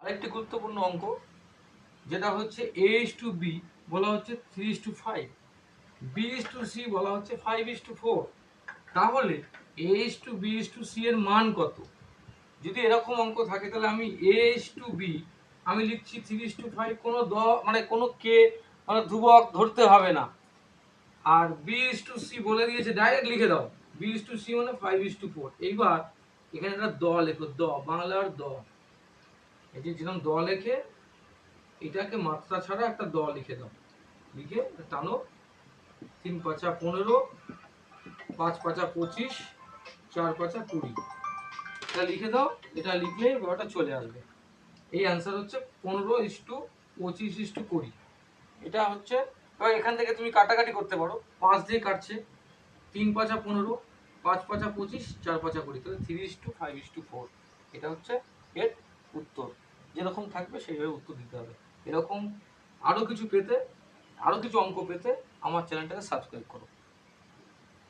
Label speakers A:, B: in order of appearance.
A: আরেকটি গুরুত্বপূর্ণ অঙ্ক, যেটা হচ্ছে a:b বলা হচ্ছে 3:5, b:c বলা হচ্ছে 5:4। তাহলে a:b:c এর মান কত? যদি এরকম অঙ্ক থাকে তাহলে আমি a:b আমি লিখছি 3:5, কোনো মানে কোনো কে মানে ধ্রুবক ধরতে হবে না। আর b:c বলে দিয়েছে, ডাইরেক্ট লিখে দাও, b:c মানে 5:4। এইবার এখানে একটা দ লেখো, দ বাংলার দ। এই যে যেরকম দ লেখে এটাকে মাত্রা ছাড়া একটা দ লিখে দাও, লিখে টানো। 3×5 = 15, 5×5 = 25, 4×5 = 20। এটা লিখে দাও, এটা লিখলে ব্যাপারটা চলে আসবে। এই অ্যান্সার হচ্ছে 15:25:20। এটা হচ্ছে, এবার এখান থেকে তুমি কাটাকাটি করতে পারো, 5 দিয়ে কাটছে, 3×5 = 15, 5×5 = 25, 4×5 = 20, তাহলে 3:5:4। এটা হচ্ছে এর উত্তর। যেরকম থাকবে সেইভাবে উত্তর দিতে হবে। এরকম আরও কিছু পেতে, আরও কিছু অঙ্ক পেতে আমার চ্যানেলটাকে সাবস্ক্রাইব করো।